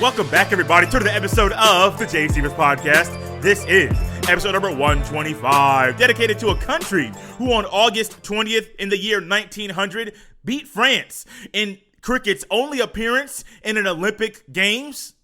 Welcome back, everybody, to the episode of the Jay Stevens Podcast. This is episode number 125, dedicated to a country who on August 20th in the year 1900 beat France in cricket's only appearance in an Olympic Games,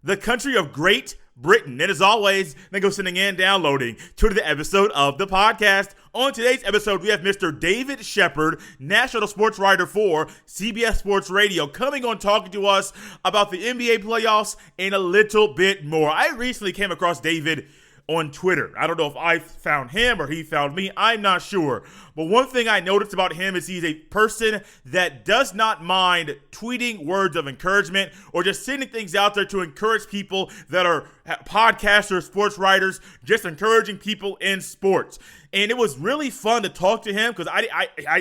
the country of Great Britain. And as always, thank you for sending and downloading to the episode of the podcast. On today's episode, we have Mr. David Shepard, national sports writer for CBS Sports Radio, coming on talking to us about the NBA playoffs and a little bit more. I recently came across David on Twitter. I don't know if I found him or he found me. I'm not sure. But one thing I noticed about him is he's a person that does not mind tweeting words of encouragement or just sending things out there to encourage people that are podcasters, sports writers, just encouraging people in sports. And it was really fun to talk to him because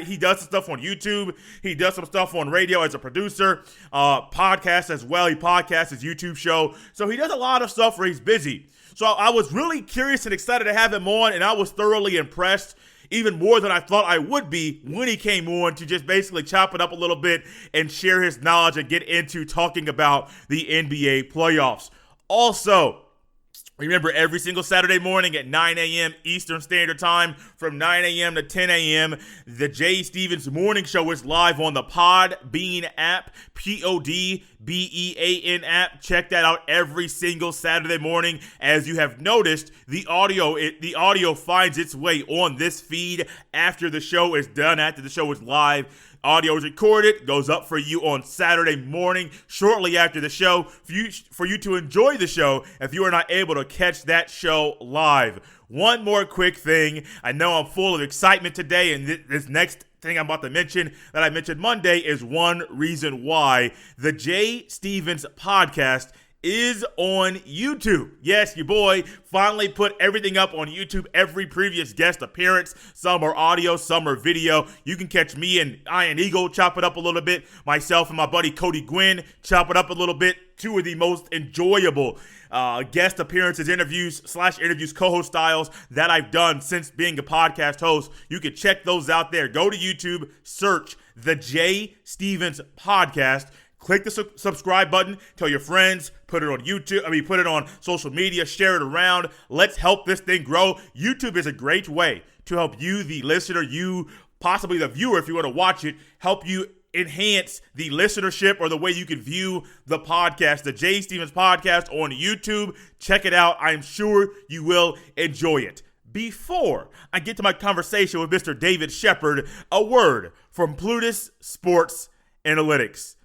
he does some stuff on YouTube. He does some stuff on radio as a producer, podcasts as well. He podcasts his YouTube show. So he does a lot of stuff where he's busy. So I was really curious and excited to have him on, and I was thoroughly impressed, even more than I thought I would be when he came on, to just basically chop it up a little bit and share his knowledge and get into talking about the NBA playoffs. Also, remember, every single Saturday morning at 9 a.m. Eastern Standard Time, from 9 a.m. to 10 a.m., the Jay Stevens Morning Show is live on the Podbean app, Podbean app. Check that out every single Saturday morning. As you have noticed, the audio finds its way on this feed after the show is done, after the show is live. Audio is recorded, goes up for you on Saturday morning, shortly after the show, for you to enjoy the show if you are not able to catch that show live. One more quick thing. I know I'm full of excitement today, and this next thing I'm about to mention that I mentioned Monday is one reason why the Jay Stevens Podcast is on YouTube. Yes, your boy finally put everything up on YouTube, every previous guest appearance. Some are audio, some are video. You can catch me and Iron Eagle chop it up a little bit. Myself and my buddy Cody Gwynn chop it up a little bit. Two of the most enjoyable guest appearances, interviews, co-host styles that I've done since being a podcast host. You can check those out there. Go to YouTube, search the Jay Stevens Podcast. Click the subscribe button, tell your friends, put it on YouTube, put it on social media, share it around. Let's help this thing grow. YouTube is a great way to help you, the listener, you, possibly the viewer, if you want to watch it, help you enhance the listenership or the way you can view the podcast, the Jay Stevens Podcast on YouTube. Check it out. I'm sure you will enjoy it. Before I get to my conversation with Mr. David Shepard, a word from Plutus Sports Analytics.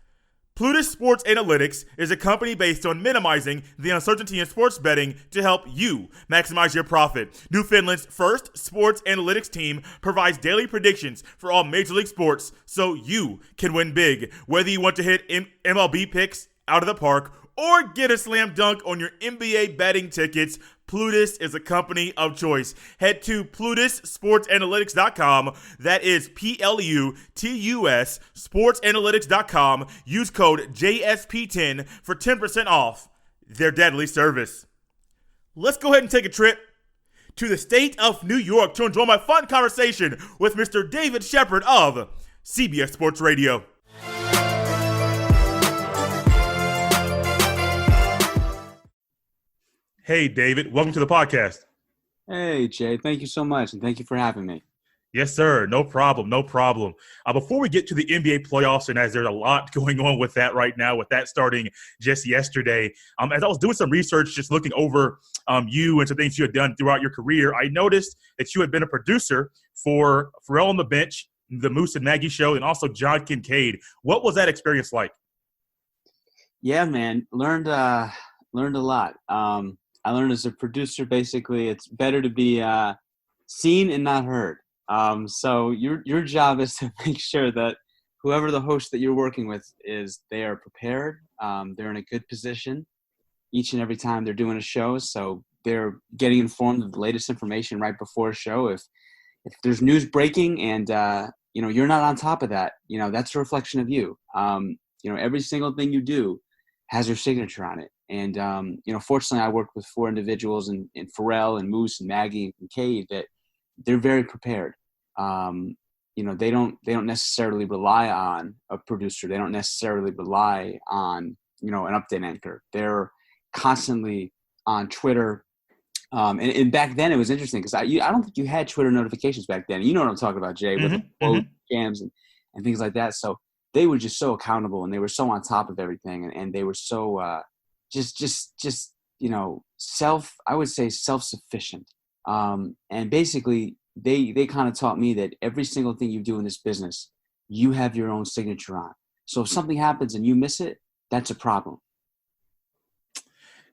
Plutus Sports Analytics is a company based on minimizing the uncertainty in sports betting to help you maximize your profit. Newfoundland's first sports analytics team provides daily predictions for all Major League sports so you can win big. Whether you want to hit MLB picks out of the park or get a slam dunk on your NBA betting tickets, Plutus is a company of choice. Head to PlutusSportsAnalytics.com. That is PLUTUS sportsanalytics.com. Use code JSP10 for 10% off their deadly service. Let's go ahead and take a trip to the state of New York to enjoy my fun conversation with Mr. David Shepard of CBS Sports Radio. Hey, David. Welcome to the podcast. Hey, Jay. Thank you so much, and thank you for having me. Yes, sir. No problem. Before we get to the NBA playoffs, and as there's a lot going on with that right now, with that starting just yesterday, as I was doing some research, just looking over you and some things you had done throughout your career, I noticed that you had been a producer for Pharrell on the Bench, the Moose and Maggie Show, and also John Kincaid. What was that experience like? Yeah, man. Learned a lot. I learned as a producer, basically, it's better to be seen and not heard. So your job is to make sure that whoever the host that you're working with is, they are prepared. They're in a good position each and every time they're doing a show. So they're getting informed of the latest information right before a show. If there's news breaking and you're not on top of that, that's a reflection of you. Every single thing you do has your signature on it. And, fortunately I worked with four individuals in Pharrell and Moose and Maggie and Kincaid that they're very prepared. They don't necessarily rely on a producer. They don't necessarily rely on an update anchor. They're constantly on Twitter. And back then it was interesting because I don't think you had Twitter notifications back then. You know what I'm talking about, Jay, with the quote jams and things like that. So they were just so accountable, and they were so on top of everything, and they were so I would say self-sufficient. And basically they kind of taught me that every single thing you do in this business, you have your own signature on. So if something happens and you miss it, that's a problem.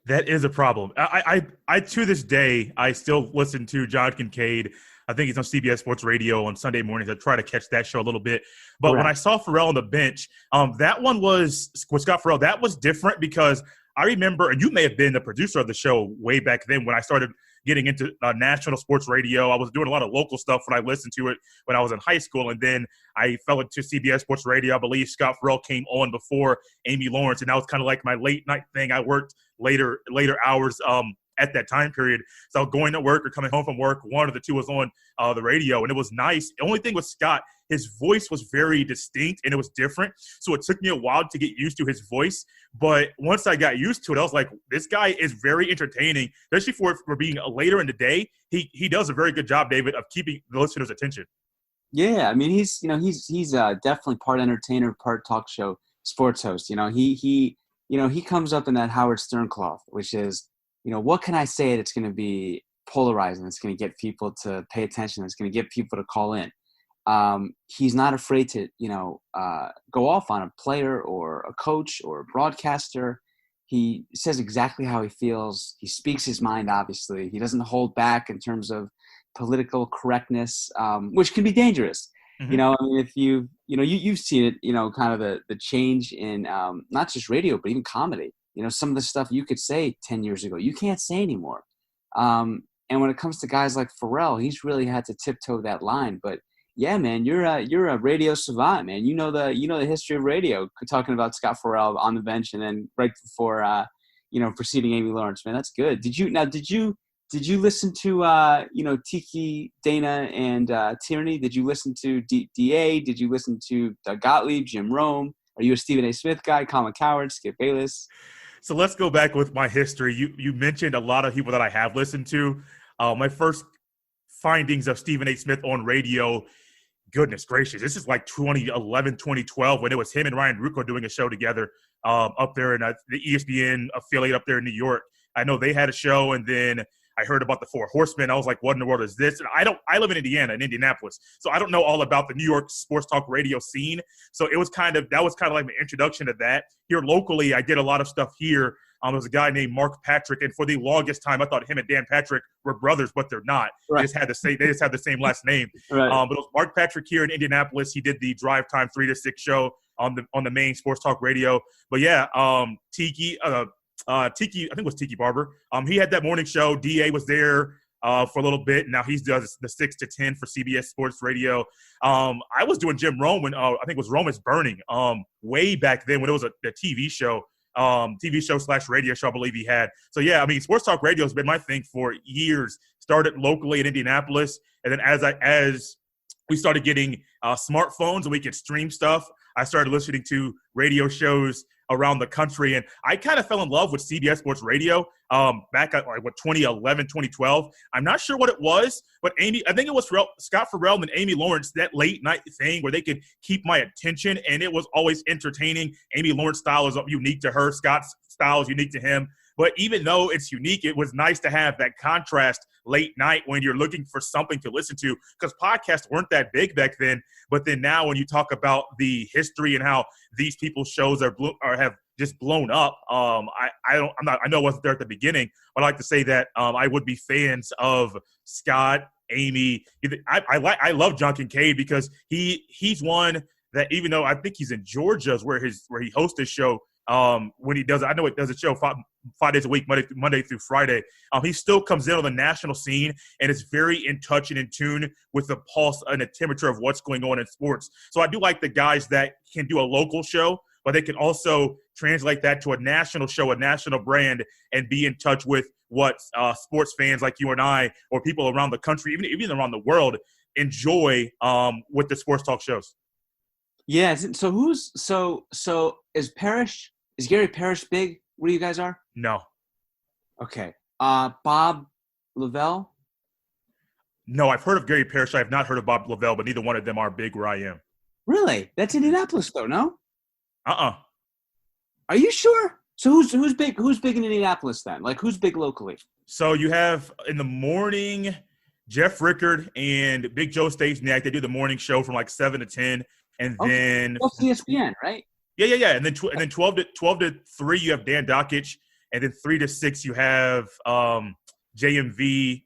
That is a problem. I to this day, I still listen to John Kincaid. I think he's on CBS Sports Radio on Sunday mornings. I try to catch that show a little bit. But When I saw Pharrell on the bench, that one was with Scott Pharrell. That was different because I remember, and you may have been the producer of the show way back then when I started getting into national sports radio. I was doing a lot of local stuff when I listened to it when I was in high school. And then I fell into CBS Sports Radio. I believe Scott Pharrell came on before Amy Lawrence. And that was kind of like my late night thing. I worked later hours at that time period. So going to work or coming home from work, one of the two was on the radio. And it was nice. The only thing with Scott, his voice was very distinct and it was different. So it took me a while to get used to his voice. But once I got used to it, I was like, this guy is very entertaining, especially for being later in the day. He does a very good job, David, of keeping the listener's attention. Yeah, I mean, he's definitely part entertainer, part talk show sports host. He comes up in that Howard Stern cloth, which is, what can I say that's going to be polarizing, that's going to get people to pay attention, that's going to get people to call in. He's not afraid to, go off on a player or a coach or a broadcaster. He says exactly how he feels. He speaks his mind, obviously. He doesn't hold back in terms of political correctness, which can be dangerous. Mm-hmm. I mean, if you've seen it, kind of the change in not just radio, but even comedy. Some of the stuff you could say 10 years ago, you can't say anymore. And when it comes to guys like Pharrell, he's really had to tiptoe that line. But yeah, man, you're a radio savant, man. You know the history of radio. Talking about Scott Pharrell on the bench and then right before preceding Amy Lawrence, man, that's good. Did you listen to Tiki, Dana, and Tierney? Did you listen to DA? Did you listen to Doug Gottlieb, Jim Rome? Are you a Stephen A. Smith guy? Colin Cowherd, Skip Bayless? So let's go back with my history. You mentioned a lot of people that I have listened to. My first findings of Stephen A. Smith on radio, goodness gracious, this is like 2011, 2012 when it was him and Ryan Rucco doing a show together up there in the ESPN affiliate up there in New York. I know they had a show, and then I heard about the Four Horsemen. I was like, what in the world is this? And I live in Indiana, in Indianapolis, so I don't know all about the New York sports talk radio scene. So that was kind of like my introduction to that. Here locally, I did a lot of stuff here. There was a guy named Mark Patrick, and for the longest time, I thought him and Dan Patrick were brothers, but they're not. Right. They just had the same last name. Right. But it was Mark Patrick here in Indianapolis. He did the Drive Time 3 to 6 show on the main sports talk radio. But yeah, Tiki, I think it was Tiki Barber. He had that morning show. DA was there for a little bit. Now he does the 6 to 10 for CBS Sports Radio. I was doing Jim Rome when I think it was Rome is Burning way back then when it was a TV show. /radio show, I believe he had. So yeah, I mean, sports talk radio has been my thing for years. Started locally in Indianapolis, and then as we started getting smartphones and we could stream stuff, I started listening to radio shows around the country, and I kind of fell in love with CBS Sports Radio back at 2011, 2012. I'm not sure what it was, but I think it was Scott Pharrell and Amy Lawrence, that late night thing where they could keep my attention, and it was always entertaining. Amy Lawrence's style is unique to her. Scott's style is unique to him. But even though it's unique, it was nice to have that contrast late night when you're looking for something to listen to, because podcasts weren't that big back then. But then now when you talk about the history and how these people's shows have just blown up, I know it wasn't there at the beginning, but I like to say that I would be fans of Scott, Amy. I love John Kincaid because he's one that, even though I think he's in Georgia is where he hosts his show. When he does, I know it does a show 5 days a week, Monday through Friday. He still comes in on the national scene and is very in touch and in tune with the pulse and the temperature of what's going on in sports. So I do like the guys that can do a local show, but they can also translate that to a national show, a national brand, and be in touch with what sports fans like you and I, or people around the country, even around the world, enjoy with the sports talk shows. Yeah. So is Is Gary Parrish big where you guys are? No. Okay. Bob Lavelle? No, I've heard of Gary Parrish. I have not heard of Bob Lavelle, but neither one of them are big where I am. Really? That's Indianapolis, though, no? Uh-uh. Are you sure? So who's big? Who's big in Indianapolis then? Like who's big locally? So you have in the morning Jeff Rickard and Big Joe Stasiak. They do the morning show from like 7 to 10, and then that's ESPN, right? Yeah. And then 12 to 3 you have Dan Dockich, and then 3 to 6 you have JMV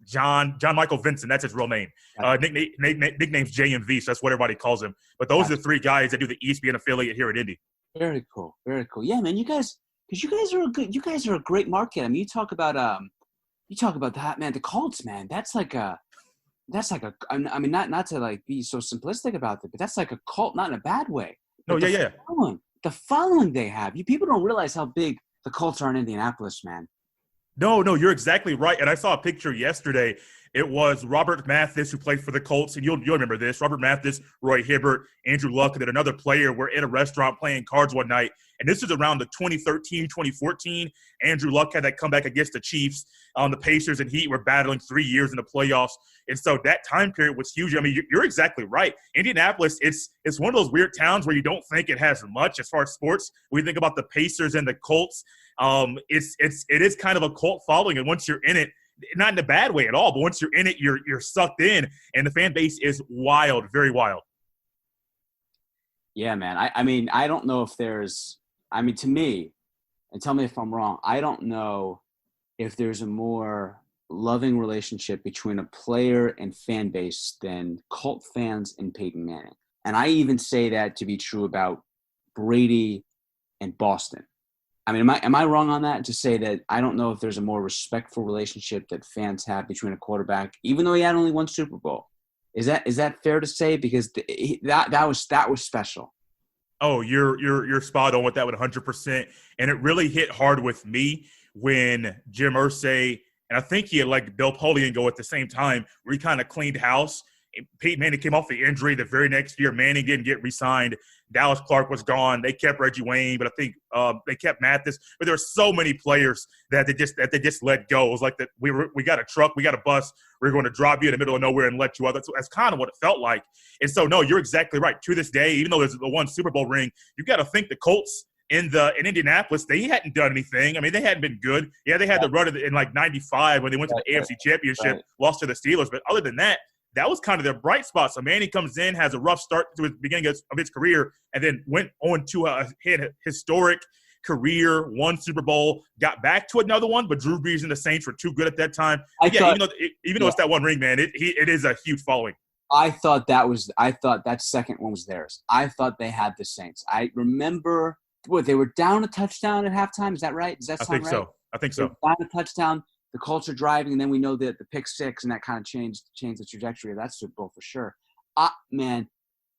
John Michael Vincent. That's his real name. Nickname's JMV, so that's what everybody calls him. But those are the 3 guys that do the ESPN affiliate here at Indy. Very cool. Very cool. Yeah, man. You guys are a great market. I mean, you talk about that, man. The Colts, man. That's like a. I mean, not to like be so simplistic about it, but that's like a cult, not in a bad way. No, yeah. The following they have. People don't realize how big the Colts are in Indianapolis, man. No, you're exactly right. And I saw a picture yesterday. It was Robert Mathis who played for the Colts, and you'll remember this. Robert Mathis, Roy Hibbert, Andrew Luck, and then another player were in a restaurant playing cards one night. And this is around the 2013, 2014. Andrew Luck had that comeback against the Chiefs. The Pacers and Heat were battling 3 years in the playoffs. And so that time period was huge. I mean, you're exactly right. Indianapolis, it's one of those weird towns where you don't think it has much as far as sports. When you think about the Pacers and the Colts, it is kind of a cult following. And once you're in it, not in a bad way at all, but once you're in it, you're sucked in, and the fan base is wild, very wild. Yeah, man. I mean, I don't know if there's – I mean, to me, and tell me if I'm wrong, I don't know if there's a more loving relationship between a player and fan base than cult fans and Peyton Manning. And I even say that to be true about Brady and Boston. I mean, am I wrong on that to say that I don't know if there's a more respectful relationship that fans have between a quarterback, even though he had only one Super Bowl? Is that fair to say? Because that was special. Oh, you're spot on with that 100%. And it really hit hard with me when Jim Irsay, and I think he had like Bill Polian go at the same time, where he kind of cleaned house. Peyton Manning came off the injury the very next year. Manning didn't get re-signed. Dallas Clark was gone. They kept Reggie Wayne, but I think they kept Mathis. But there were so many players that they just let go. It was like that we got a truck, we got a bus. We're going to drop you in the middle of nowhere and let you out. That's kind of what it felt like. And so, no, you're exactly right. To this day, even though there's the one Super Bowl ring, you got to think the Colts in Indianapolis, they hadn't done anything. I mean, they hadn't been good. Yeah, they had the run in like 95 when they went to the AFC Championship, lost to the Steelers. But other than that, that was kind of their bright spot. So Manning comes in, has a rough start to the beginning of his career, and then went on to a historic career, won Super Bowl, got back to another one, but Drew Brees and the Saints were too good at that time. Even though it's that one ring, man, it is a huge following. I thought that second one was theirs. I thought they had the Saints. I remember they were down a touchdown at halftime. Is that right? Does that sound right? I think so. Down a touchdown. The Colts are driving, and then we know that the pick six, and that kind of changed the trajectory of that Super Bowl for sure. Man,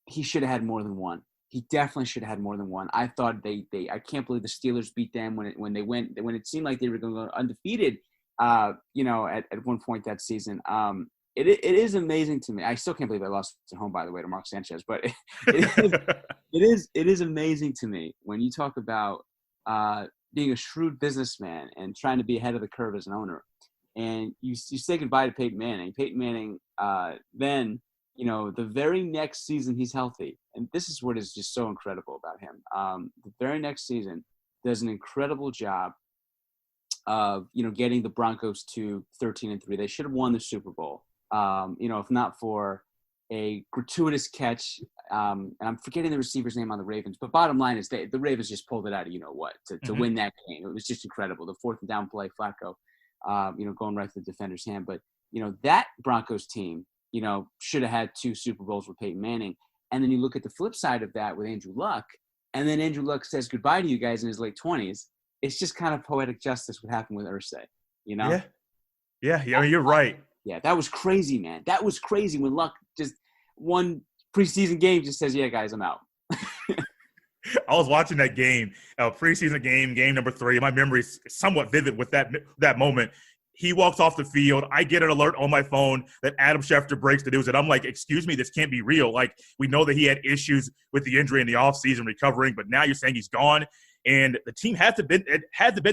he should have had more than one. He definitely should have had more than one. I thought I can't believe the Steelers beat them when it seemed like they were going to go undefeated. At one point that season. It is amazing to me. I still can't believe I lost at home, by the way, to Mark Sanchez. But it is amazing to me when you talk about being a shrewd businessman and trying to be ahead of the curve as an owner. And you say goodbye to Peyton Manning. Peyton Manning, then, the very next season he's healthy. And this is what is just so incredible about him. The very next season does an incredible job of, getting the Broncos to 13-3. They should have won the Super Bowl. If not for a gratuitous catch, and I'm forgetting the receiver's name on the Ravens, but bottom line is the Ravens just pulled it out of to win that game. It was just incredible. The 4th and down play, Flacco, going right to the defender's hand. But, that Broncos team, should have had 2 Super Bowls with Peyton Manning. And then you look at the flip side of that with Andrew Luck, and then Andrew Luck says goodbye to you guys in his late 20s. It's just kind of poetic justice what happened with Irsay, Yeah. I mean, you're right. Yeah, that was crazy, man. That was crazy when Luck just one preseason game just says, yeah, guys, I'm out. I was watching that game, preseason game number 3. My memory is somewhat vivid with that moment. He walks off the field. I get an alert on my phone that Adam Schefter breaks the news. And I'm like, excuse me, this can't be real. Like, we know that he had issues with the injury in the offseason recovering, but now you're saying he's gone. And the team had to been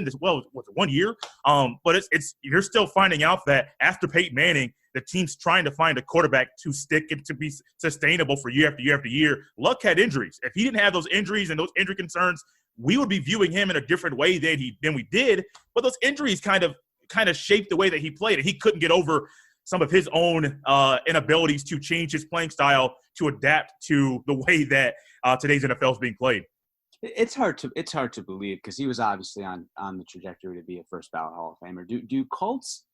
this, well, was it 1 year? But it's you're still finding out that after Peyton Manning, the team's trying to find a quarterback to stick and to be sustainable for year after year after year. Luck had injuries. If he didn't have those injuries and those injury concerns, we would be viewing him in a different way than we did. But those injuries kind of shaped the way that he played, and he couldn't get over some of his own inabilities to change his playing style to adapt to the way that today's NFL is being played. It's hard to believe because he was obviously on the trajectory to be a first ballot Hall of Famer. Do Colts,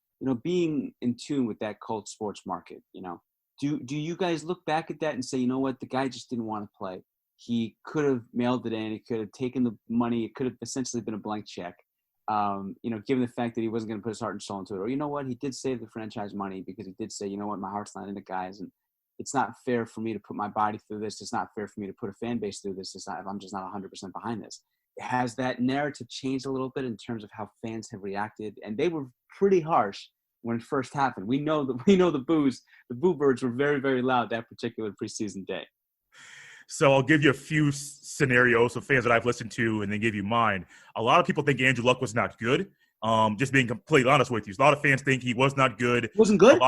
being in tune with that Colts sports market, do you guys look back at that and say, you know what, the guy just didn't want to play. He could have mailed it in. He could have taken the money. It could have essentially been a blank check. Given the fact that he wasn't going to put his heart and soul into it. Or you know what, he did save the franchise money because he did say, you know what, my heart's not in the guys, and it's not fair for me to put my body through this. It's not fair for me to put a fan base through this. I'm just not 100% behind this. Has that narrative changed a little bit in terms of how fans have reacted? And they were pretty harsh when it first happened. We know the boo birds were very, very loud that particular preseason day. So I'll give you a few scenarios of fans that I've listened to and then give you mine. A lot of people think Andrew Luck was not good. Just being completely honest with you. A lot of fans think he was not good. Wasn't good?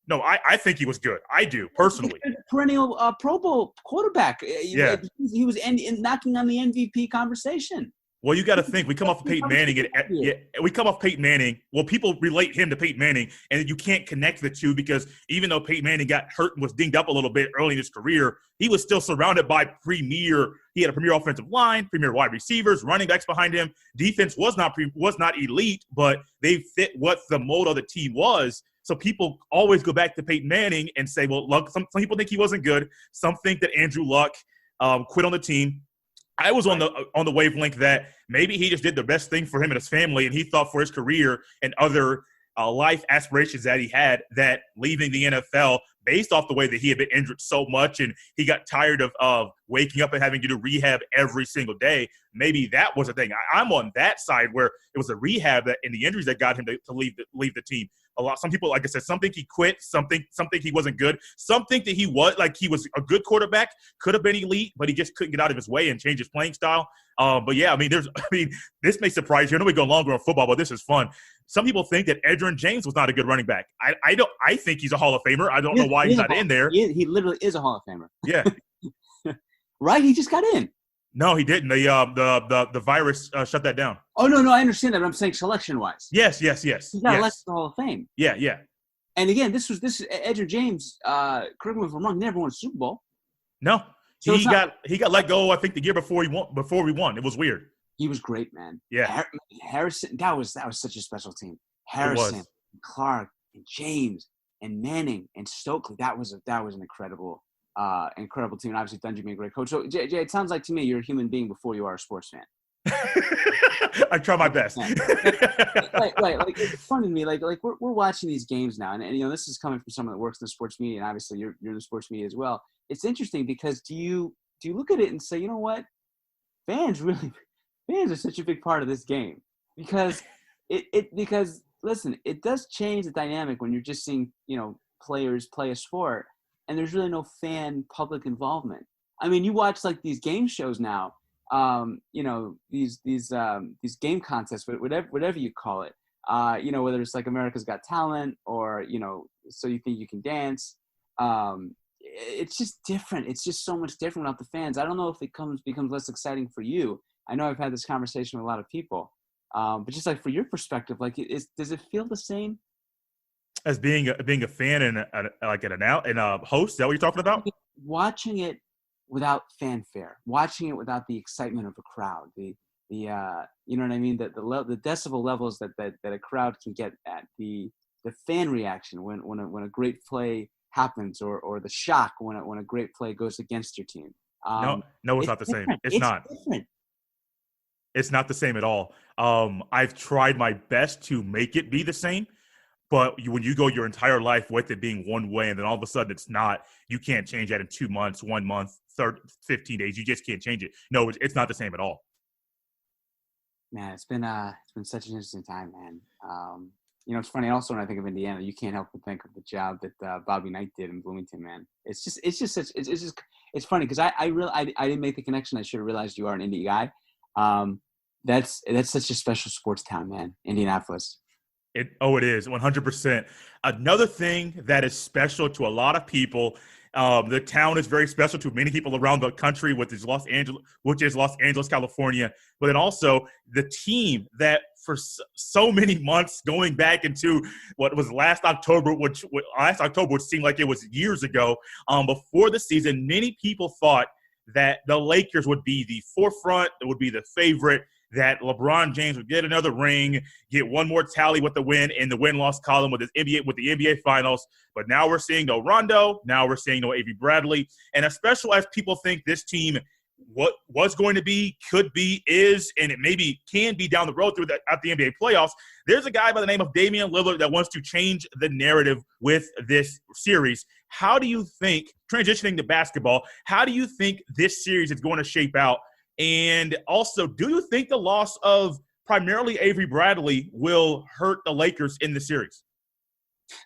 No, I think he was good. I do, personally. Perennial Pro Bowl quarterback. Yeah. He was knocking on the MVP conversation. Well, you got to think. We come off of Peyton Manning. We come off Peyton Manning. Well, people relate him to Peyton Manning, and you can't connect the two because even though Peyton Manning got hurt and was dinged up a little bit early in his career, he was still surrounded by he had a premier offensive line, premier wide receivers, running backs behind him. Defense was not elite, but they fit what the mold of the team was. So people always go back to Peyton Manning and say, well, look, some people think he wasn't good. Some think that Andrew Luck quit on the team. I was on the wavelength that maybe he just did the best thing for him and his family, and he thought for his career and other life aspirations that he had that leaving the NFL based off the way that he had been injured so much and he got tired of waking up and having to do rehab every single day. Maybe that was a thing. I'm on that side where it was the rehab and the injuries that got him to leave the team. Some people, like I said, some think he quit, some think he wasn't good, some think that he was a good quarterback, could have been elite, but he just couldn't get out of his way and change his playing style. But yeah, this may surprise you. I know we go longer on football, but this is fun. Some people think that Edgerrin James was not a good running back. I think he's a Hall of Famer. I don't know why he's not in there. He literally is a Hall of Famer. Yeah. Right? He just got in. No, he didn't. The virus shut that down. Oh, no, I understand that, but I'm saying selection-wise. Yes. He got elected to the Hall of Fame. Yeah. And again, this Edgerrin James, correct me if I'm wrong, never won a Super Bowl. No. So he got let go, I think, the year before we won. It was weird. He was great, man. Yeah. Harrison, that was such a special team. Harrison, and Clark, and James, and Manning, and Stokely. That was an incredible team. And obviously, Dungy being a great coach. So, Jay, it sounds like to me you're a human being before you are a sports fan. I try my best. Right. Like, it's fun to me. Like we're watching these games now, and this is coming from someone that works in the sports media, and obviously you're in the sports media as well. It's interesting because do you look at it and say, you know what, fans are such a big part of this game because because listen, it does change the dynamic when you're just seeing players play a sport and there's really no fan public involvement. I mean, you watch like these game shows now. These game contests, whatever you call it, whether it's like America's Got Talent or, So You Think You Can Dance. It's just different. It's just so much different without the fans. I don't know if it becomes less exciting for you. I know I've had this conversation with a lot of people, but just like for your perspective, like does it feel the same? As being a fan and a host, is that what you're talking about? Watching it without fanfare, watching it without the excitement of a crowd, the you know what I mean, the decibel levels that a crowd can get at, the fan reaction when a great play happens, or the shock when a great play goes against your team. No, it's not the same. It's not. Different. It's not the same at all. I've tried my best to make it be the same. But when you go your entire life with it being one way and then all of a sudden it's not, you can't change that in 2 months, 1 month, 15 days. You just can't change it. No, it's not the same at all. Man, it's been such an interesting time, man. It's funny. Also, when I think of Indiana, you can't help but think of the job that Bobby Knight did in Bloomington. Man, it's funny because I didn't make the connection. I should have realized you are an Indy guy. That's such a special sports town, man. Indianapolis. It is 100%. Another thing that is special to a lot of people. The town is very special to many people around the country, which is Los Angeles, California. But then also the team that for so many months going back into what was last October, which seemed like it was years ago, before the season, many people thought that the Lakers would be the forefront, that would be the favorite, that LeBron James would get another ring, get one more tally with the win in the win-loss column with the NBA Finals. But now we're seeing no Rondo. Now we're seeing no Avery Bradley. And as special as people think this team what was going to be, could be, is, and it maybe can be down the road at the NBA playoffs, there's a guy by the name of Damian Lillard that wants to change the narrative with this series. How do you think, transitioning to basketball, how do you think this series is going to shape out? And also, do you think the loss of primarily Avery Bradley will hurt the Lakers in the series?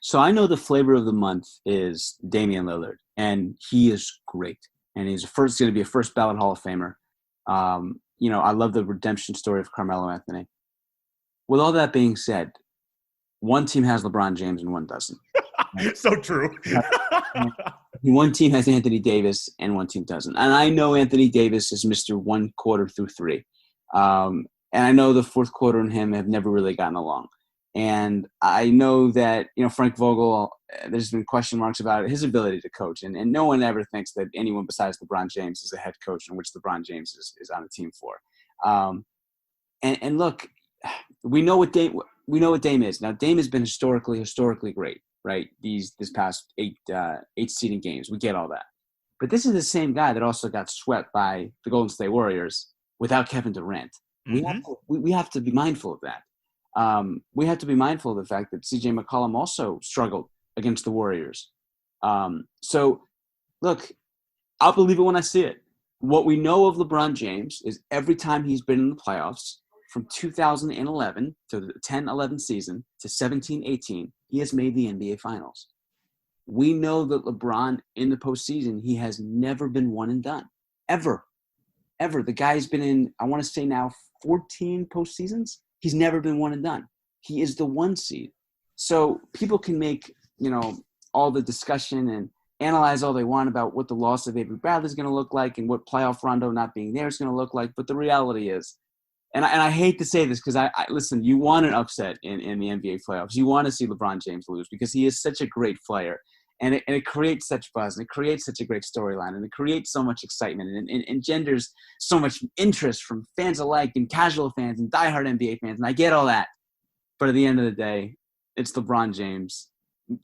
So I know the flavor of the month is Damian Lillard, and he is great. And he's going to be a first ballot Hall of Famer. I love the redemption story of Carmelo Anthony. With all that being said, one team has LeBron James and one doesn't. So true. One team has Anthony Davis and one team doesn't. And I know Anthony Davis is Mr. 1 quarter through 3. And I know the fourth quarter and him have never really gotten along. And I know that, Frank Vogel, there's been question marks about his ability to coach. And no one ever thinks that anyone besides LeBron James is a head coach in which LeBron James is on the team for. And look, we know what Dame is. Now, Dame has been historically great, right? This past eight seeding games. We get all that. But this is the same guy that also got swept by the Golden State Warriors without Kevin Durant. Mm-hmm. We have to be mindful of that. We have to be mindful of the fact that C.J. McCollum also struggled against the Warriors. So, look, I'll believe it when I see it. What we know of LeBron James is every time he's been in the playoffs, from 2011 to the 10-11 season to 17-18, he has made the NBA Finals. We know that LeBron in the postseason, he has never been one and done, ever. The guy's been in, I want to say now, 14 postseasons. He's never been one and done. He is the 1 seed. So people can make, all the discussion and analyze all they want about what the loss of Avery Bradley is going to look like and what playoff Rondo not being there is going to look like. But the reality is, and I hate to say this because I listen, you want an upset in the NBA playoffs. You want to see LeBron James lose because he is such a great player. And it creates such buzz, and it creates such a great storyline, and it creates so much excitement, and engenders so much interest from fans alike, and casual fans, and diehard NBA fans, and I get all that. But at the end of the day, it's LeBron James,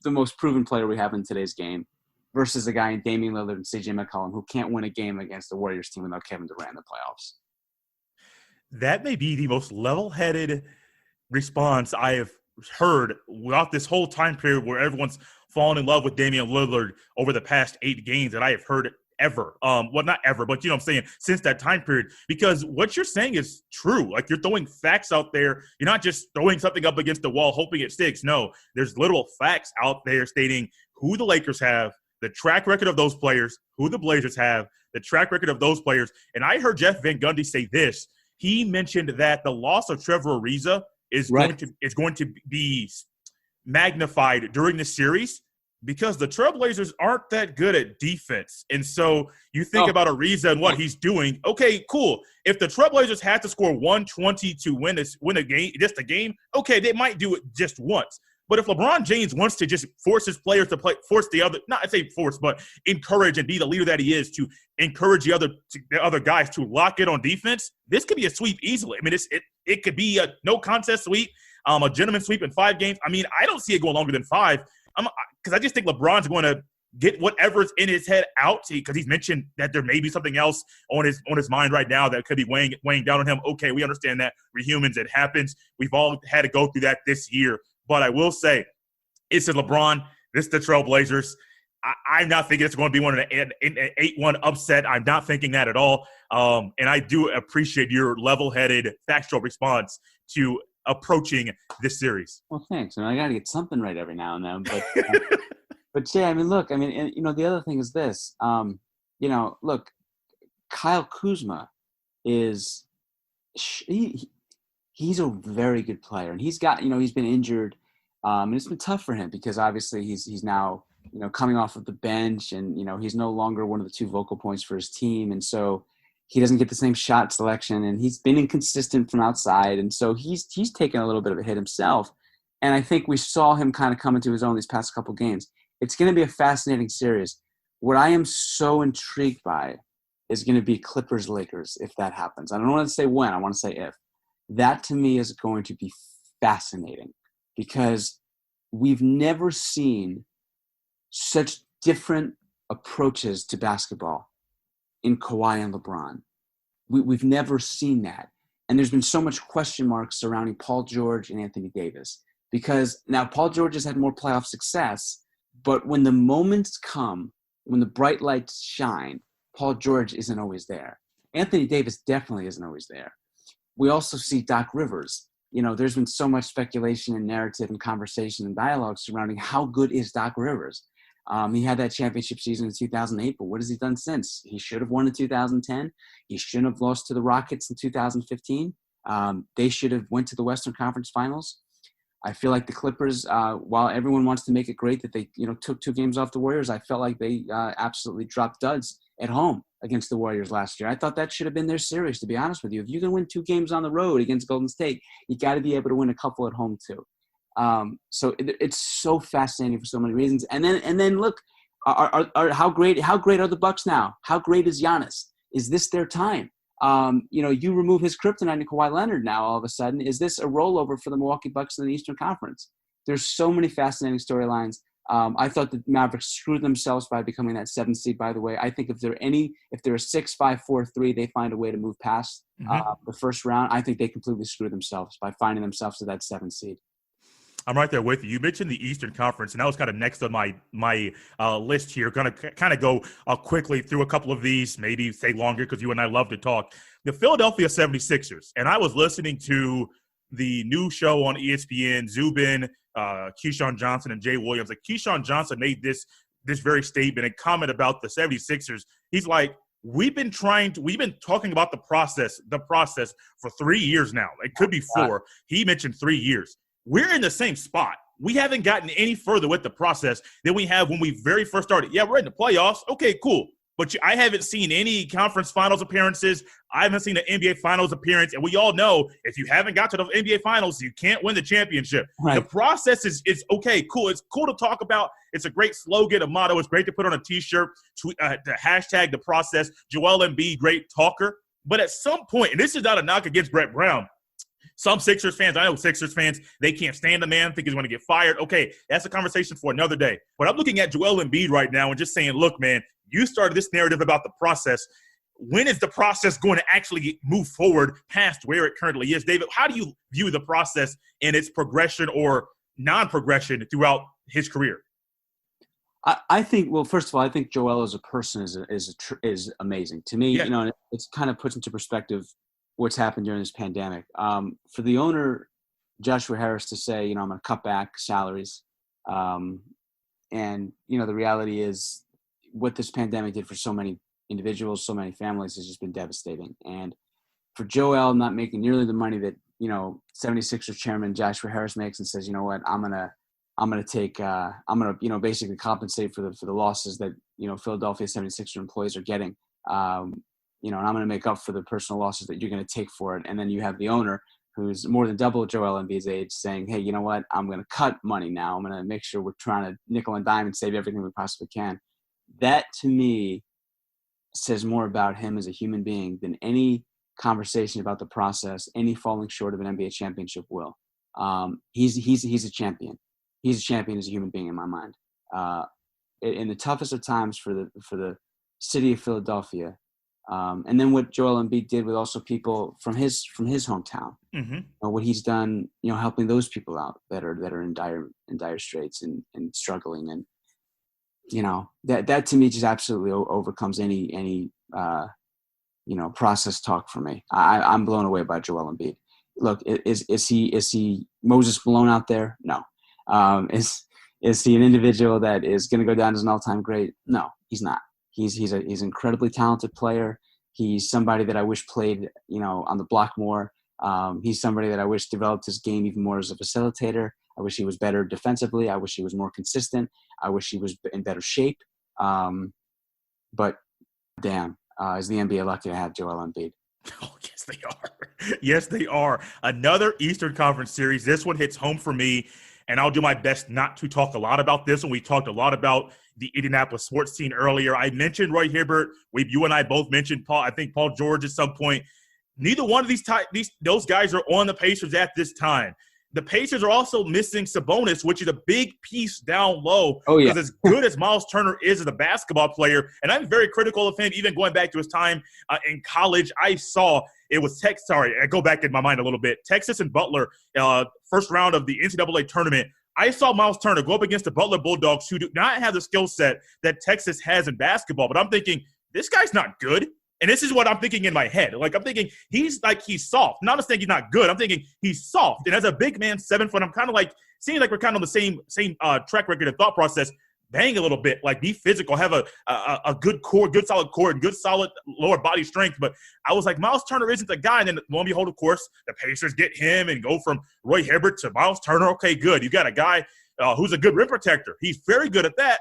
the most proven player we have in today's game, versus a guy in Damian Lillard and C.J. McCollum who can't win a game against the Warriors team without Kevin Durant in the playoffs. That may be the most level-headed response I have heard throughout this whole time period where everyone's fallen in love with Damian Lillard over the past 8 games that I have heard ever. Well, not ever, but what I'm saying, since that time period. Because what you're saying is true. Like, you're throwing facts out there. You're not just throwing something up against the wall hoping it sticks. No, there's literal facts out there stating who the Lakers have, the track record of those players, who the Blazers have, the track record of those players. And I heard Jeff Van Gundy say this. He mentioned that the loss of Trevor Ariza is going to be magnified during the series because the Trailblazers aren't that good at defense. And so you think about Ariza and what he's doing. Okay, cool. If the Trailblazers had to score 120 to win a game, just a game, okay, they might do it just once. But if LeBron James wants to just force his players to play, force the other, not say force, but encourage and be the leader that he is to encourage the other guys to lock in on defense, this could be a sweep easily. I mean, it could be a no contest sweep, a gentleman's sweep in 5 games. I mean, I don't see it going longer than 5 because I just think LeBron's going to get whatever's in his head out because he's mentioned that there may be something else on his mind right now that could be weighing down on him. Okay, we understand that. We're humans. It happens. We've all had to go through that this year. But I will say, it's LeBron. This is the Trailblazers. I'm not thinking it's going to be an 8-1 upset. I'm not thinking that at all. And I do appreciate your level-headed, factual response to approaching this series. Well, thanks. I got to get something right every now and then. But yeah, I mean, look, I mean, and, the other thing is this. Look, Kyle Kuzma is he's a very good player, and he's got he's been injured, and it's been tough for him because obviously he's now coming off of the bench, and he's no longer one of the two vocal points for his team, and so he doesn't get the same shot selection, and he's been inconsistent from outside, and so he's taken a little bit of a hit himself, and I think we saw him kind of come into his own these past couple games. It's going to be a fascinating series. What I am so intrigued by is going to be Clippers-Lakers if that happens. I don't want to say when, I want to say if. That to me is going to be fascinating because we've never seen such different approaches to basketball in Kawhi and LeBron. We've never seen that. And there's been so much question marks surrounding Paul George and Anthony Davis because now Paul George has had more playoff success, but when the moments come, when the bright lights shine, Paul George isn't always there. Anthony Davis definitely isn't always there. We also see Doc Rivers. There's been so much speculation and narrative and conversation and dialogue surrounding how good is Doc Rivers. He had that championship season in 2008, but what has he done since? He should have won in 2010. He shouldn't have lost to the Rockets in 2015. They should have went to the Western Conference Finals. I feel like the Clippers, while everyone wants to make it great that they, took 2 games off the Warriors, I felt like they absolutely dropped duds at home against the Warriors last year. I thought that should have been their series, to be honest with you. If you can win 2 games on the road against Golden State, you got to be able to win a couple at home too. So it's so fascinating for so many reasons. And then look, how great are the Bucks now? How great is Giannis? Is this their time? You remove his kryptonite in Kawhi Leonard now all of a sudden. Is this a rollover for the Milwaukee Bucks in the Eastern Conference? There's so many fascinating storylines. I thought the Mavericks screwed themselves by becoming that 7th seed, by the way. I think if they're a 6-5-4-3, they find a way to move past the first round. I think they completely screwed themselves by finding themselves to that 7th seed. I'm right there with you. You mentioned the Eastern Conference, and that was kind of next on my list here. Going to kind of go quickly through a couple of these, maybe say longer because you and I love to talk. The Philadelphia 76ers, and I was listening to the new show on ESPN, Zubin, Keyshawn Johnson, and Jay Williams. Like Keyshawn Johnson made this very statement and comment about the 76ers. He's like, we've been talking about the process for 3 years now. It could be 4. He mentioned 3 years. We're in the same spot. We haven't gotten any further with the process than we have when we very first started. Yeah, we're in the playoffs. Okay, cool. But I haven't seen any conference finals appearances. I haven't seen an NBA finals appearance. And we all know if you haven't got to the NBA finals, you can't win the championship. Right. The process is okay, cool. It's cool to talk about. It's a great slogan, a motto. It's great to put on a T-shirt, to hashtag the process. Joel Embiid, great talker. But at some point, and this is not a knock against Brett Brown, some Sixers fans, I know Sixers fans, they can't stand the man, think he's going to get fired. Okay, that's a conversation for another day. But I'm looking at Joel Embiid right now and just saying, look, man, you started this narrative about the process. When is the process going to actually move forward past where it currently is? David, how do you view the process and its progression or non-progression throughout his career? I think, well, first of all, I think Joel as a person is amazing. To me, yeah. It kind of puts into perspective what's happened during this pandemic. For the owner, Joshua Harris, to say, I'm going to cut back salaries. And, the reality is what this pandemic did for so many individuals, so many families has just been devastating. And for Joel not making nearly the money that, 76ers chairman Joshua Harris makes and says, you know what, I'm going to basically compensate for the losses that, Philadelphia 76er employees are getting. And I'm going to make up for the personal losses that you're going to take for it. And then you have the owner who's more than double Joel Embiid's age saying, hey, you know what? I'm going to cut money now. I'm going to make sure we're trying to nickel and dime and save everything we possibly can. That, to me, says more about him as a human being than any conversation about the process, any falling short of an NBA championship will. He's a champion. He's a champion as a human being in my mind. In the toughest of times for the city of Philadelphia, and then what Joel Embiid did with also people from his hometown, what he's done, helping those people out that are in dire straits and struggling, and that to me just absolutely overcomes any process talk for me. I'm blown away by Joel Embiid. look, is he Moses Malone out there? No. Is he an individual that is going to go down as an all-time great? No, he's not. He's an incredibly talented player. He's somebody that I wish played, on the block more. He's somebody that I wish developed his game even more as a facilitator. I wish he was better defensively. I wish he was more consistent. I wish he was in better shape. But damn, is the NBA lucky to have Joel Embiid? Oh, yes, they are. Yes, they are. Another Eastern Conference series. This one hits home for me, and I'll do my best not to talk a lot about this one. We talked a lot about the Indianapolis sports scene earlier. I mentioned Roy Hibbert. You and I both mentioned Paul. I think Paul George at some point. Neither one of those guys are on the Pacers at this time. The Pacers are also missing Sabonis, which is a big piece down low. Oh, yeah. Because as good as Miles Turner is as a basketball player, and I'm very critical of him, even going back to his time in college, I saw it was I go back in my mind a little bit. Texas and Butler, first round of the NCAA tournament. I saw Miles Turner go up against the Butler Bulldogs, who do not have the skill set that Texas has in basketball. But I'm thinking, this guy's not good. And this is what I'm thinking in my head. Like, I'm thinking he's soft. Not just thinking he's not good. I'm thinking he's soft. And as a big man, 7 foot, I'm kind of like, seems like we're kind of on the same track record and thought process. Bang a little bit, like be physical, have a good core, good solid core, and good solid lower body strength. But I was like, Miles Turner isn't the guy. And then lo and behold, of course, the Pacers get him and go from Roy Hibbert to Miles Turner. Okay, good. You got a guy who's a good rim protector. He's very good at that.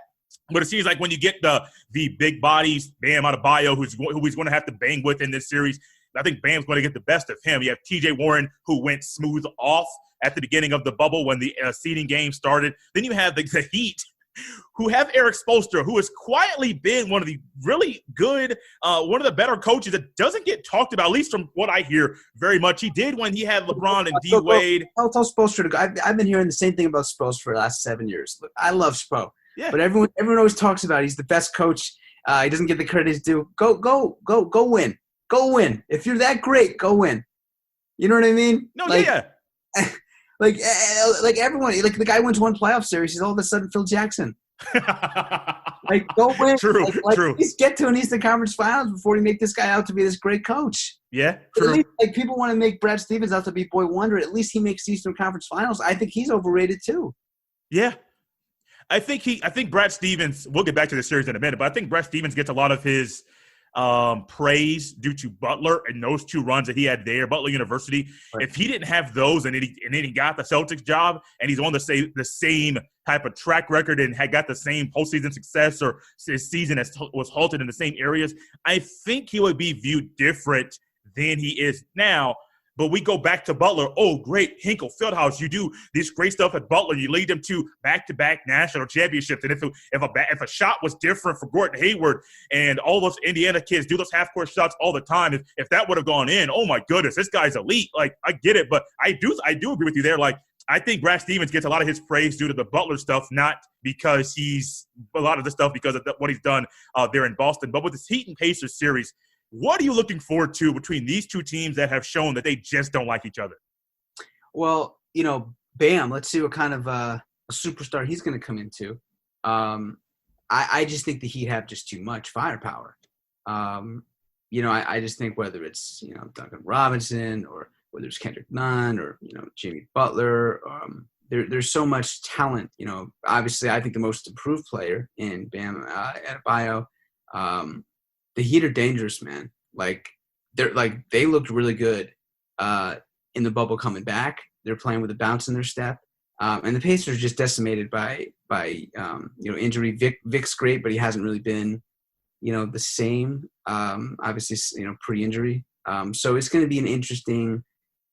But it seems like when you get the big bodies, Bam Adebayo, who he's going to have to bang with in this series, I think Bam's going to get the best of him. You have T.J. Warren, who went smooth off at the beginning of the bubble when the seeding game started. Then you have the Heat, who have Eric Spoelstra, who has quietly been one of the really good, one of the better coaches that doesn't get talked about, at least from what I hear very much. He did when he had LeBron and D. Wade. Tell Spoelstra to go. I've been hearing the same thing about Spoelstra for the last 7 years. Look, I love Spo. Yeah. But everyone always talks about he's the best coach. He doesn't get the credit he's due. Go win. Go win. If you're that great, go win. You know what I mean? No, like, yeah. like everyone, like the guy wins one playoff series, he's all of a sudden Phil Jackson. Like, go win. True. At least get to an Eastern Conference Finals before you make this guy out to be this great coach. Yeah, true. At least, like, people want to make Brad Stevens out to be boy wonder. At least he makes the Eastern Conference Finals. I think he's overrated too. Yeah. I think Brad Stevens, we'll get back to the series in a minute, but I think Brad Stevens gets a lot of his praise due to Butler and those 2 runs that he had there, Butler University. Right. If he didn't have those and then he got the Celtics job and he's on the same type of track record and had got the same postseason success, or his season was halted in the same areas, I think he would be viewed different than he is now. But we go back to Butler. Oh, great, Hinkle, Fieldhouse. You do this great stuff at Butler. You lead them to back-to-back national championships. And if a shot was different for Gordon Hayward and all those Indiana kids do those half-court shots all the time, if that would have gone in, oh my goodness, this guy's elite. Like, I get it, but I do agree with you there. Like, I think Brad Stevens gets a lot of his praise due to the Butler stuff, not because he's a lot of the stuff because of what he's done there in Boston. But with this Heat and Pacers series, what are you looking forward to between these 2 teams that have shown that they just don't like each other? Well, Bam, let's see what kind of a superstar he's going to come into. I just think the Heat have just too much firepower. I just think whether it's, Duncan Robinson or whether it's Kendrick Nunn or, Jimmy Butler, there's so much talent. Obviously I think the most improved player in Bam Adebayo. The Heat are dangerous, man. They looked really good in the bubble coming back. They're playing with a bounce in their step, and the Pacers are just decimated by injury. Vic's great, but he hasn't really been, the same. Obviously, pre-injury. So it's going to be an interesting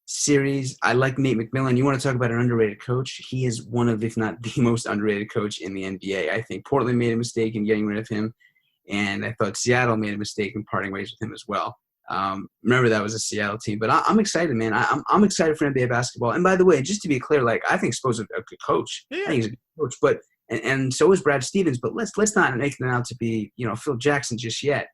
series. I like Nate McMillan. You want to talk about an underrated coach? He is one of, if not the most underrated coach in the NBA. I think Portland made a mistake in getting rid of him. And I thought Seattle made a mistake in parting ways with him as well. Remember, that was a Seattle team. But I'm excited, man. I'm excited for NBA basketball. And by the way, just to be clear, I think Spo's a good coach. Yeah. I think he's a good coach. But and so is Brad Stevens. But let's not make them out to be, Phil Jackson just yet.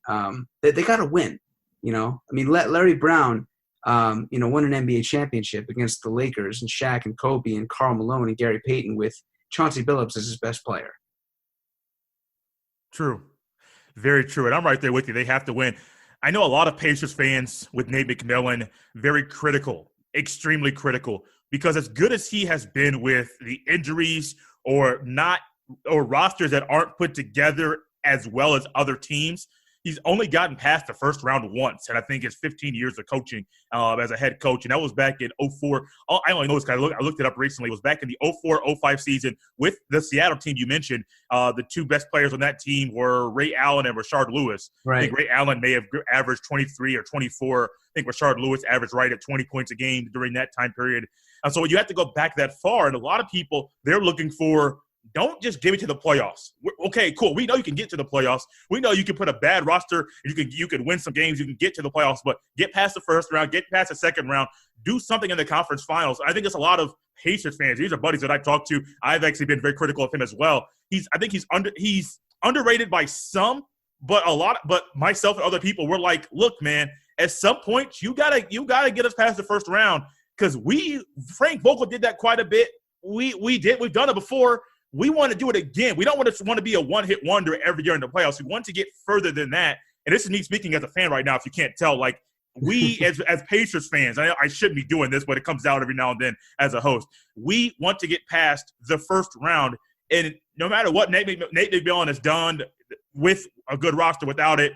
They got to win. Larry Brown, won an NBA championship against the Lakers and Shaq and Kobe and Karl Malone and Gary Payton with Chauncey Billups as his best player. True. Very true. And I'm right there with you. They have to win. I know a lot of Pacers fans with Nate McMillan, very critical. extremely critical because as good as he has been with the injuries or rosters that aren't put together as well as other teams, he's only gotten past the first round once, and I think it's 15 years of coaching as a head coach, and that was back in 04. I only know this because I looked it up recently. It was back in the 04-05 season with the Seattle team you mentioned. The two best players on that team were Ray Allen and Rashard Lewis. Right. I think Ray Allen may have averaged 23 or 24. I think Rashard Lewis averaged right at 20 points a game during that time period. And so you have to go back that far, and a lot of people, they're looking for – don't just give it to the playoffs. Okay, cool. We know you can get to the playoffs. We know you can put a bad roster. You can win some games. You can get to the playoffs, but get past the first round, get past the second round, do something in the conference finals. I think it's a lot of Pacers fans. These are buddies that I talk to. I've actually been very critical of him as well. I think he's underrated by some, but myself and other people were like, look, man, at some point you gotta get us past the first round because Frank Vogel did that quite a bit. We've done it before. We want to do it again. We don't want to be a one-hit wonder every year in the playoffs. We want to get further than that. And this is me speaking as a fan right now, if you can't tell. Like, we as Pacers fans, I shouldn't be doing this, but it comes out every now and then as a host. We want to get past the first round. And no matter what Nate McMillan has done with a good roster without it,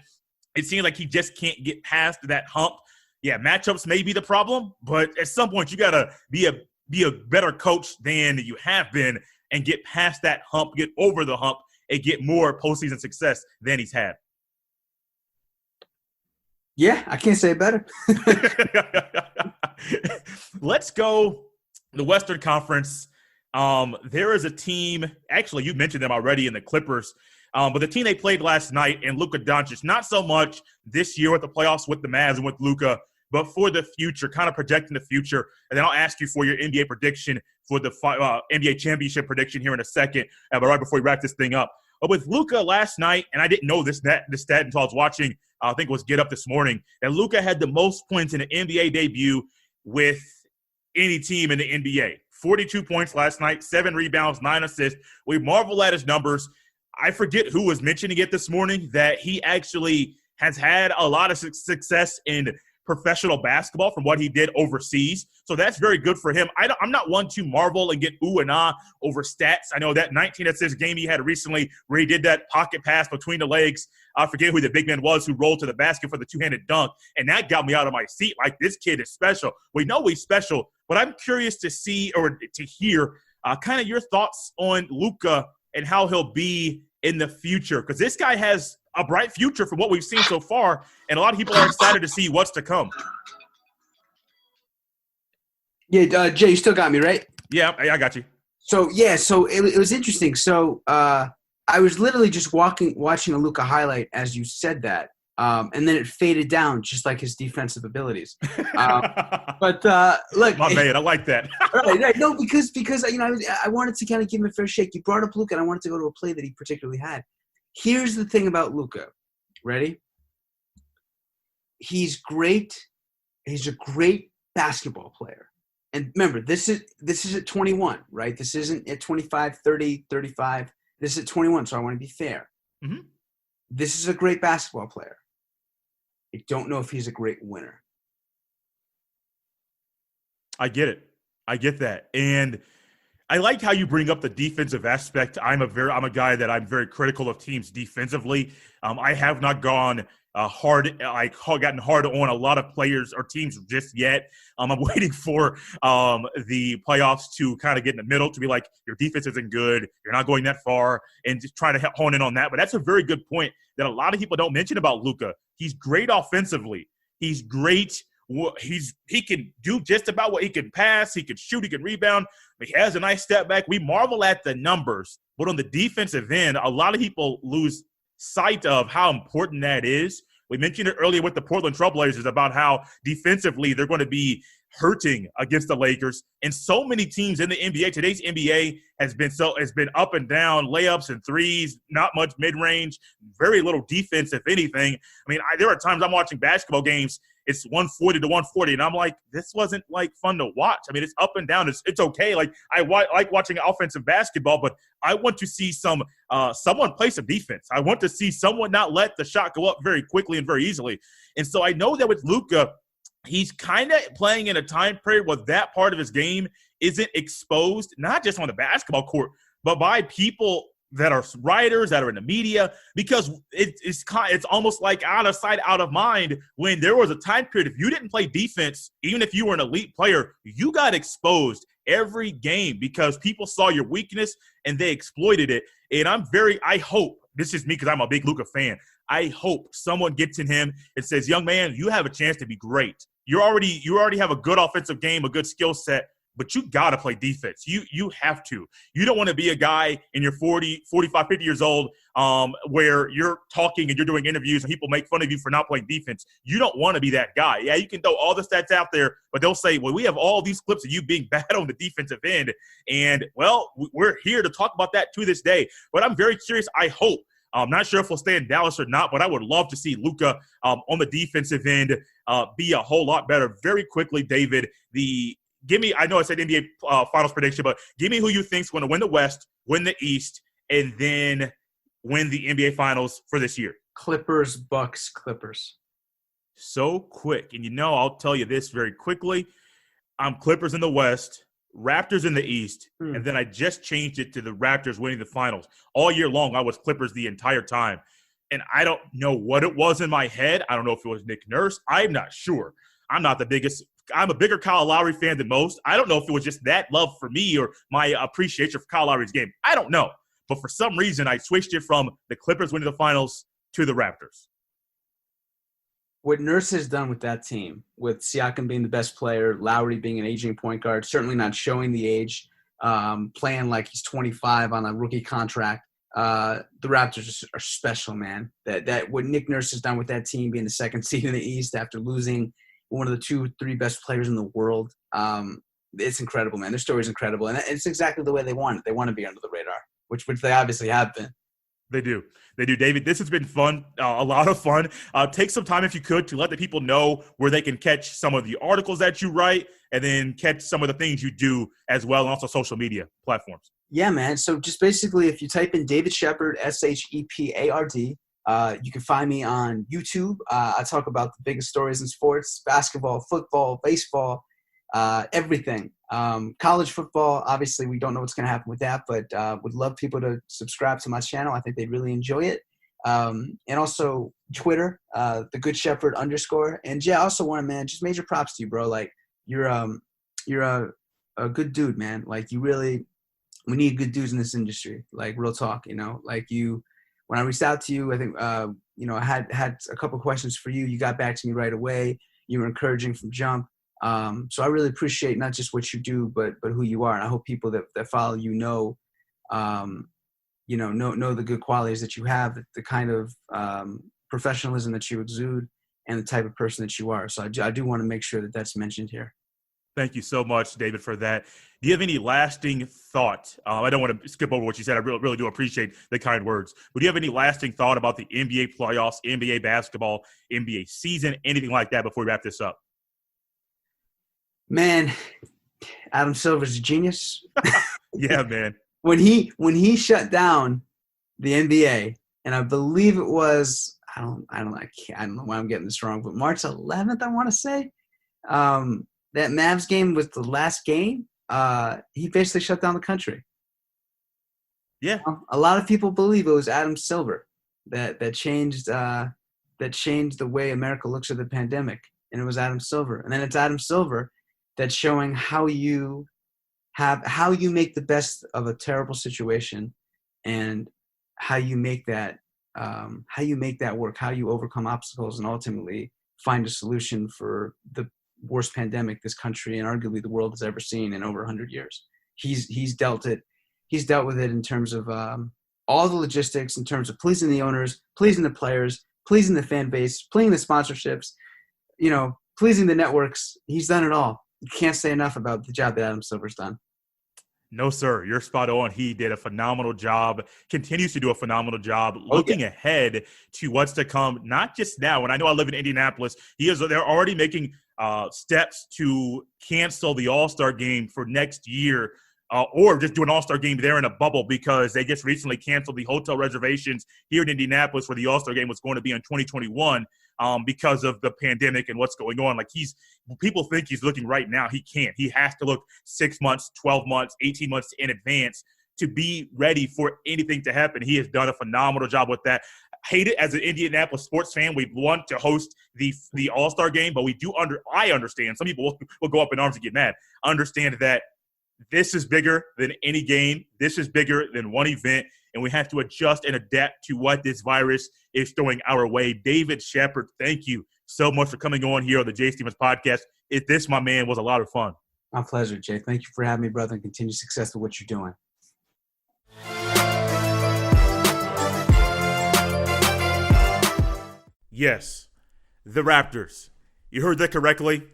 it seems like he just can't get past that hump. Yeah, matchups may be the problem, but at some point you got to be a better coach than you have been and get past that hump, get over the hump, and get more postseason success than he's had. Yeah, I can't say it better. Let's go the Western Conference. There is a team, actually you mentioned them already in the Clippers, but the team they played last night in Luka Doncic, not so much this year with the playoffs with the Mavs and with Luka, but for the future, kind of projecting the future. And then I'll ask you for your NBA prediction for the NBA championship prediction here in a second, but right before we wrap this thing up. But with Luka last night, and I didn't know this stat until I was watching, I think it was Get Up this morning, that Luka had the most points in an NBA debut with any team in the NBA. 42 points last night, 7 rebounds, 9 assists. We marvel at his numbers. I forget who was mentioning it this morning, that he actually has had a lot of success in professional basketball from what he did overseas. So that's very good for him. I'm not one to marvel and get ooh and ah over stats. I know that 19 assist game he had recently where he did that pocket pass between the legs. I forget who the big man was who rolled to the basket for the two-handed dunk, and that got me out of my seat. Like, this kid is special. We know he's special, but I'm curious to see or to hear kind of your thoughts on Luka and how he'll be in the future, because this guy has a bright future from what we've seen so far, and a lot of people are excited to see what's to come. Yeah, Jay, you still got me, right? Yeah, I got you. So it was interesting. So I was literally just watching a Luka highlight as you said that, and then it faded down just like his defensive abilities. But look, my man, I like that. right, no, because I wanted to kind of give him a fair shake. You brought up Luka, and I wanted to go to a play that he particularly had. Here's the thing about Luka. Ready? He's great. He's a great basketball player. And remember, this is at 21, right? This isn't at 25, 30, 35. This is at 21, so I want to be fair. Mm-hmm. This is a great basketball player. I don't know if he's a great winner. I get it. I get that. And I like how you bring up the defensive aspect. I'm a guy that I'm very critical of teams defensively. I have not gotten hard on a lot of players or teams just yet. I'm waiting for the playoffs to kind of get in the middle, to be like, your defense isn't good, you're not going that far, and just try to hone in on that. But that's a very good point that a lot of people don't mention about Luka. He's great offensively. He's great. He can do just about what he can pass. He can shoot. He can rebound. He has a nice step back. We marvel at the numbers, but on the defensive end, a lot of people lose sight of how important that is. We mentioned it earlier with the Portland Trailblazers about how defensively they're going to be hurting against the Lakers. And so many teams in the NBA, today's NBA has been up and down, layups and threes, not much mid-range, very little defense, if anything. I mean, there are times I'm watching basketball games, it's 140 to 140, and I'm like, this wasn't, like, fun to watch. I mean, it's up and down. It's okay. Like, I like watching offensive basketball, but I want to see someone play some defense. I want to see someone not let the shot go up very quickly and very easily. And so I know that with Luka, he's kind of playing in a time period where that part of his game isn't exposed, not just on the basketball court, but by people that are writers, that are in the media, because it's almost like out of sight, out of mind. When there was a time period, if you didn't play defense, even if you were an elite player, you got exposed every game because people saw your weakness and they exploited it. And I hope, this is me because I'm a big Luka fan, I hope someone gets in him and says, young man, you have a chance to be great. You already have a good offensive game, a good skill set, but you got to play defense. You have to. You don't want to be a guy in your 40, 45, 50 years old where you're talking and you're doing interviews and people make fun of you for not playing defense. You don't want to be that guy. Yeah, you can throw all the stats out there, but they'll say, well, we have all these clips of you being bad on the defensive end. And, well, we're here to talk about that to this day. But I'm very curious. I hope. I'm not sure if we'll stay in Dallas or not, but I would love to see Luka on the defensive end be a whole lot better. Very quickly, David, I know I said NBA Finals prediction, but give me who you think's going to win the West, win the East, and then win the NBA Finals for this year. Clippers, Bucks, Clippers. So quick. And I'll tell you this very quickly. I'm Clippers in the West, Raptors in the East, and then I just changed it to the Raptors winning the Finals. All year long, I was Clippers the entire time. And I don't know what it was in my head. I don't know if it was Nick Nurse. I'm not sure. I'm a bigger Kyle Lowry fan than most. I don't know if it was just that love for me or my appreciation for Kyle Lowry's game. I don't know. But for some reason, I switched it from the Clippers winning the Finals to the Raptors. What Nurse has done with that team, with Siakam being the best player, Lowry being an aging point guard, certainly not showing the age, playing like he's 25 on a rookie contract, the Raptors are special, man. That what Nick Nurse has done with that team, being the second seed in the East after losing one of the 2-3 best players in the world, it's incredible, man. Their story is incredible, and it's exactly the way they want it. They want to be under the radar, which they obviously have been. They do. David, this has been fun, a lot of fun. Take some time, if you could, to let the people know where they can catch some of the articles that you write and then catch some of the things you do as well, and also social media platforms. Yeah, man. So just basically, if you type in David Shepard, Shepard, you can find me on YouTube. I talk about the biggest stories in sports, basketball, football, baseball, everything. College football, obviously, we don't know what's going to happen with that, but would love people to subscribe to my channel. I think they'd really enjoy it. And also Twitter, the Good Shepherd _. And yeah, I also want to, man, just major props to you, bro. Like you're a good dude, man. Like we need good dudes in this industry. Like real talk, like when I reached out to you, I think, I had a couple questions for you. You got back to me right away. You were encouraging from jump. So I really appreciate not just what you do, but who you are. And I hope people that follow you know the good qualities that you have, the kind of professionalism that you exude, and the type of person that you are. So I do want to make sure that that's mentioned here. Thank you so much, David, for that. Do you have any lasting thought? I don't want to skip over what you said. I really do appreciate the kind words. But do you have any lasting thought about the NBA playoffs, NBA basketball, NBA season, anything like that before we wrap this up? Man, Adam Silver's a genius. Yeah, man. When he shut down the NBA, and I believe it was I don't know why I'm getting this wrong, but March 11th, I want to say. That Mavs game was the last game. He basically shut down the country. Yeah, a lot of people believe it was Adam Silver that changed the way America looks at the pandemic, and it was Adam Silver. And then it's Adam Silver that's showing how you make the best of a terrible situation, and how you make that work, how you overcome obstacles, and ultimately find a solution for the worst pandemic this country and arguably the world has ever seen in over 100 years. He's dealt with it in terms of all the logistics, in terms of pleasing the owners, pleasing the players, pleasing the fan base, pleasing the sponsorships, pleasing the networks. He's done it all. You can't say enough about the job that Adam Silver's done. No, sir. You're spot on. He did a phenomenal job, continues to do a phenomenal job looking ahead to what's to come, not just now. And I know I live in Indianapolis. They're already making steps to cancel the All-Star game for next year, or just do an All-Star game there in a bubble, because they just recently canceled the hotel reservations here in Indianapolis where the All-Star game was going to be in 2021. because of the pandemic and what's going on. Like people think he's looking right now. He can't. He has to look 6 months, 12 months, 18 months in advance to be ready for anything to happen. He has done a phenomenal job with that. Hate it as an Indianapolis sports fan. We want to host the All-Star game, but I understand. Some people will go up in arms and get mad. Understand that this is bigger than any game. This is bigger than one event, and we have to adjust and adapt to what this virus is throwing our way. David Shepard, thank you so much for coming on here on the Jay Stevens podcast. This, my man, was a lot of fun. My pleasure, Jay. Thank you for having me, brother, and continue success with what you're doing. Yes, the Raptors. You heard that correctly.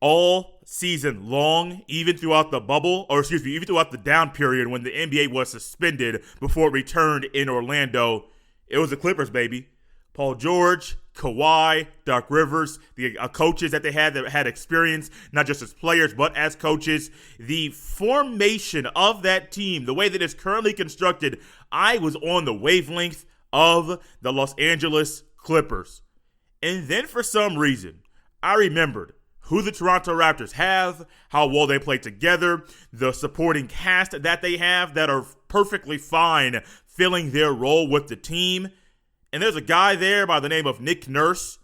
All season long, even throughout the bubble, even throughout the down period when the NBA was suspended before it returned in Orlando, it was the Clippers, baby. Paul George, Kawhi, Doc Rivers, the coaches that had experience, not just as players, but as coaches. The formation of that team, the way that it's currently constructed, I was on the wavelength of the Los Angeles Clippers. And then for some reason, I remembered who the Toronto Raptors have, how well they play together, the supporting cast that they have that are perfectly fine filling their role with the team. And there's a guy there by the name of Nick Nurse.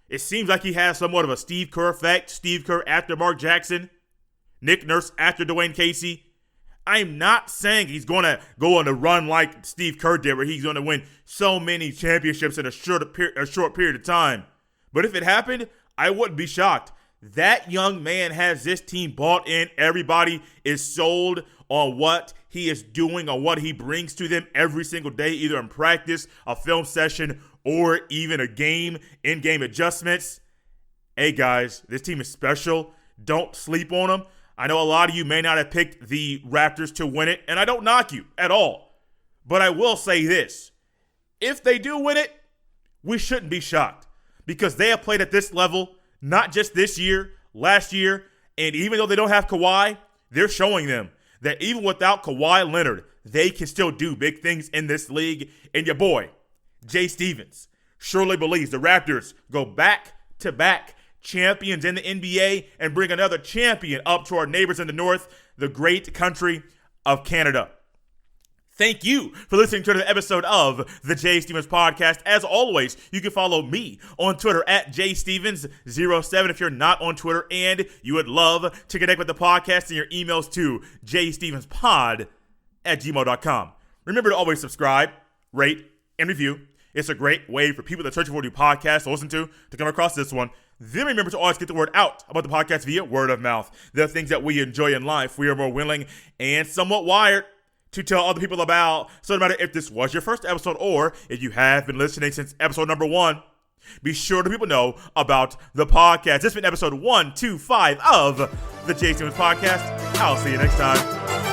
It seems like he has somewhat of a Steve Kerr effect. Steve Kerr after Mark Jackson. Nick Nurse after Dwayne Casey. I'm not saying he's going to go on a run like Steve Kerr did, where he's going to win so many championships in a short period of time. But if it happened, I wouldn't be shocked. That young man has this team bought in. Everybody is sold on what he is doing, on what he brings to them every single day, either in practice, a film session, or even a game, in-game adjustments. Hey, guys, this team is special. Don't sleep on them. I know a lot of you may not have picked the Raptors to win it, and I don't knock you at all. But I will say this. If they do win it, we shouldn't be shocked because they have played at this level, not just this year, last year, and even though they don't have Kawhi, they're showing them that even without Kawhi Leonard, they can still do big things in this league. And your boy, Jay Stevens, surely believes the Raptors go back-to-back champions in the NBA and bring another champion up to our neighbors in the north, the great country of Canada. Thank you for listening to the episode of the Jay Stevens Podcast. As always, you can follow me on Twitter at JStevens07 if you're not on Twitter and you would love to connect with the podcast and your emails to jstevenspod@gmail.com. Remember to always subscribe, rate, and review. It's a great way for people that are searching for a new podcast to listen to come across this one. Then remember to always get the word out about the podcast via word of mouth. The things that we enjoy in life, we are more willing and somewhat wired to tell other people about. So no matter if this was your first episode or if you have been listening since episode number 1, be sure to let people know about the podcast. This has been episode 125 of the Jay Stevens Podcast. I'll see you next time.